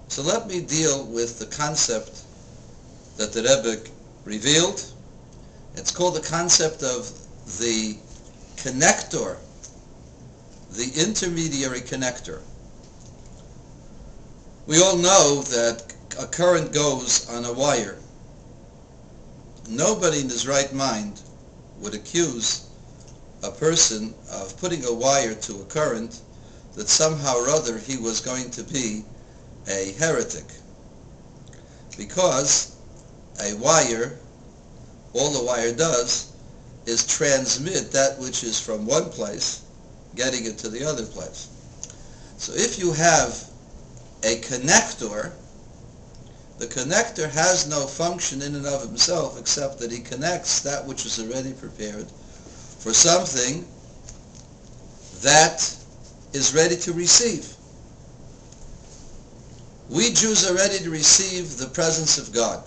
So let me deal with the concept that the Rebbe revealed. It's called the concept of the connector, the intermediary connector. We all know that a current goes on a wire. Nobody in his right mind would accuse a person of putting a wire to a current that somehow or other he was going to be a heretic. Because a wire, all the wire does is transmit that which is from one place, getting it to the other place. So if you have a connector, the connector has no function in and of himself except that he connects that which is already prepared for something that is ready to receive. We Jews are ready to receive the presence of God.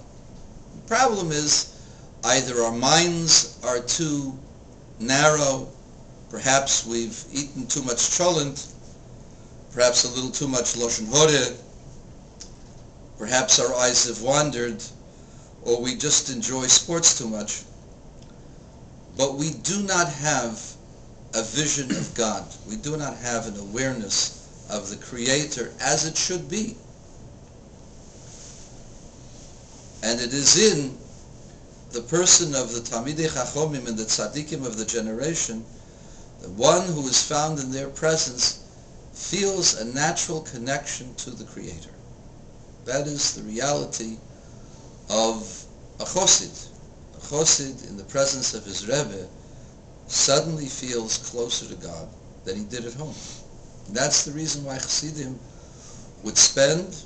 The problem is either our minds are too narrow, perhaps we've eaten too much cholent, perhaps a little too much lashon hara, perhaps our eyes have wandered, or we just enjoy sports too much. But we do not have a vision of God. We do not have an awareness of the Creator as it should be. And it is in the person of the Talmidei Chachomim and the Tzaddikim of the generation, the one who is found in their presence feels a natural connection to the Creator. That is the reality of a chosid. A chosid in the presence of his Rebbe suddenly feels closer to God than he did at home. And that's the reason why Chassidim would spend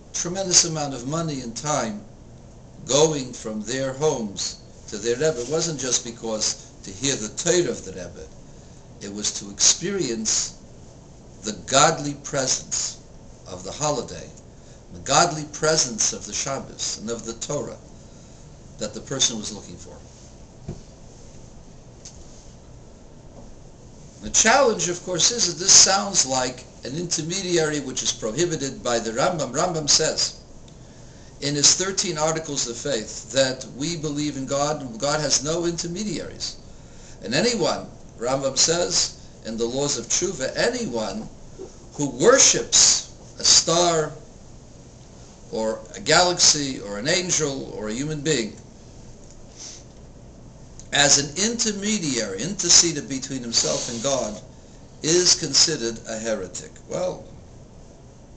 a tremendous amount of money and time going from their homes to their Rebbe. It wasn't just because to hear the Torah of the Rebbe. It was to experience the godly presence of the holiday, the godly presence of the Shabbos and of the Torah that the person was looking for. The challenge, of course, is that this sounds like an intermediary which is prohibited by the Rambam. Rambam says in his 13 Articles of Faith that we believe in God and God has no intermediaries. And anyone, Rambam says in the Laws of Tshuva, anyone who worships a star or a galaxy or an angel or a human being as an intermediary, interceder between himself and God, is considered a heretic. Well,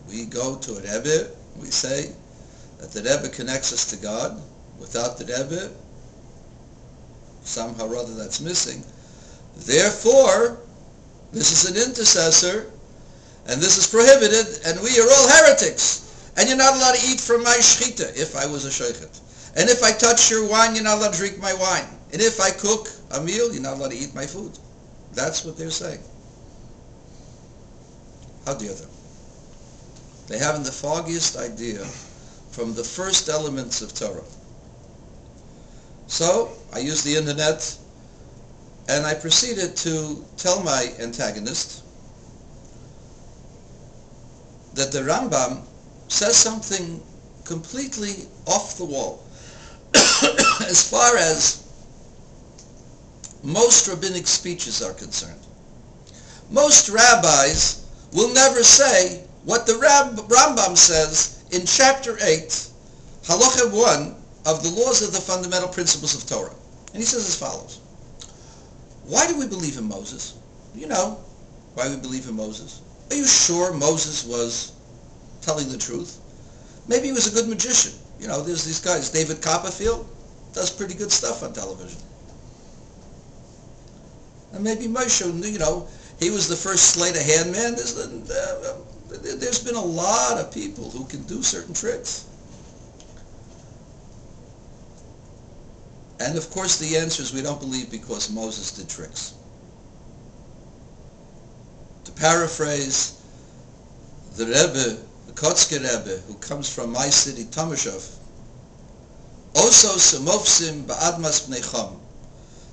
we go to a Rebbe, we say that the Rebbe connects us to God. Without the Rebbe, somehow or other that's missing. Therefore, this is an intercessor, and this is prohibited, and we are all heretics. And you're not allowed to eat from my shechita, if I was a sheikhet. And if I touch your wine, you're not allowed to drink my wine. And if I cook a meal, you're not allowed to eat my food. That's what they're saying. How dare them? They haven't the foggiest idea from the first elements of Torah. So, I used the internet, and I proceeded to tell my antagonist that the Rambam says something completely off the wall as far as most rabbinic speeches are concerned. Most rabbis will never say what the Rambam says in chapter 8, halacha 1 of the laws of the fundamental principles of Torah. And he says as follows. Why do we believe in Moses? You know why we believe in Moses. Are you sure Moses was telling the truth? Maybe he was a good magician. You know, there's these guys. David Copperfield does pretty good stuff on television. And maybe Moshe, you know, he was the first sleight of hand man. There's been a lot of people who can do certain tricks. And of course the answer is we don't believe because Moses did tricks. To paraphrase the Rebbe, the Kotzker Rebbe, who comes from my city, Tomashov, Osos Mofsim Ba'admas Bnei Cham.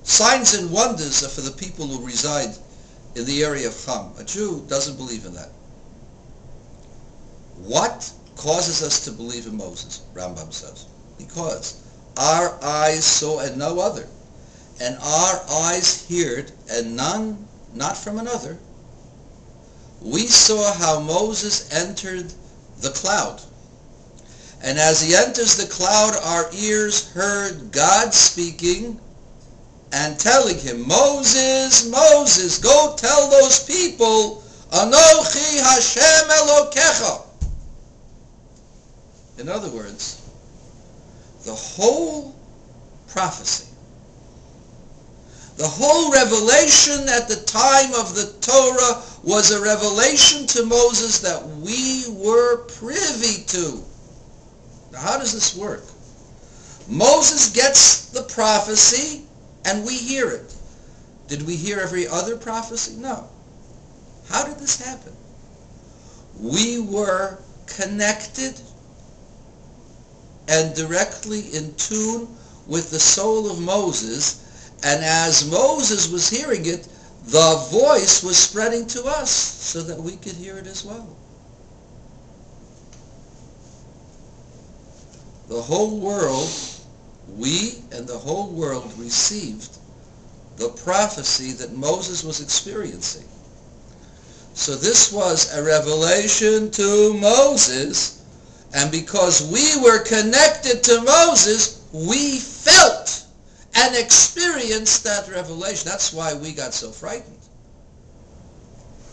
Signs and wonders are for the people who reside in the area of Cham. A Jew doesn't believe in that. What causes us to believe in Moses, Rambam says. Because our eyes saw and no other, and our eyes heard and none, not from another. We saw how Moses entered the cloud. And as he enters the cloud, our ears heard God speaking and telling him, Moses, Moses, go tell those people, Anochi Hashem Elokecha. In other words, the whole prophecy, the whole revelation at the time of the Torah was a revelation to Moses that we were privy to. Now, how does this work? Moses gets the prophecy and we hear it. Did we hear every other prophecy? No. How did this happen? We were connected and directly in tune with the soul of Moses, and as Moses was hearing it, the voice was spreading to us so that we could hear it as well. The whole world, we and the whole world received the prophecy that Moses was experiencing. So this was a revelation to Moses, and because we were connected to Moses, we felt and experienced that revelation. That's why we got so frightened.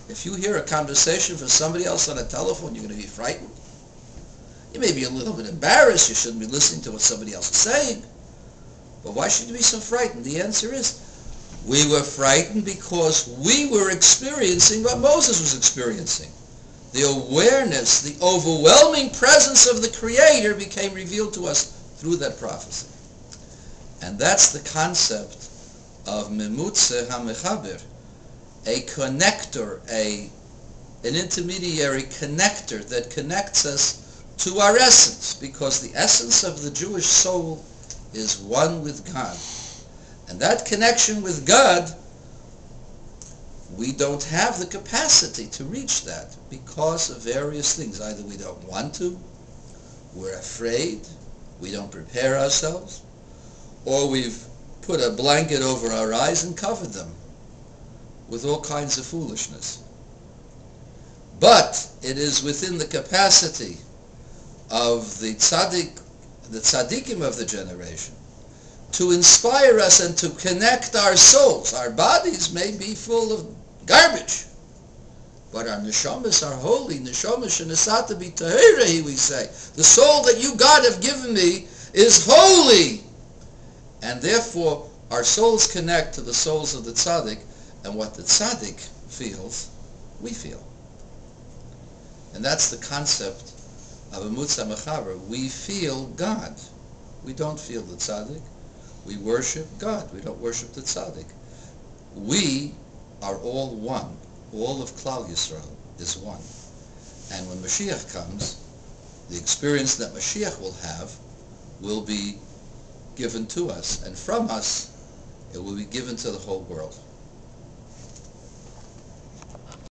If you hear a conversation from somebody else on a telephone, you're going to be frightened. You may be a little bit embarrassed. You shouldn't be listening to what somebody else is saying. But why should you be so frightened? The answer is, we were frightened because we were experiencing what Moses was experiencing. The awareness, the overwhelming presence of the Creator became revealed to us through that prophecy. And that's the concept of Memutze HaMechaber, a connector, an intermediary connector that connects us to our essence, because the essence of the Jewish soul is one with God. And that connection with God, we don't have the capacity to reach that because of various things. Either we don't want to, we're afraid, we don't prepare ourselves, or we've put a blanket over our eyes and covered them with all kinds of foolishness. But it is within the capacity of the tzaddikim of the generation to inspire us and to connect our souls. Our bodies may be full of garbage, but our neshamas are holy. Neshama shenesata b'tahira, we say. The soul that you, God, have given me is holy. And therefore, our souls connect to the souls of the tzaddik, and what the tzaddik feels, we feel. And that's the concept of a Memutze HaMechaber. We feel God. We don't feel the tzaddik. We worship God. We don't worship the tzaddik. We are all one. All of Klal Yisrael is one. And when Mashiach comes, the experience that Mashiach will have will be given to us. And from us, it will be given to the whole world.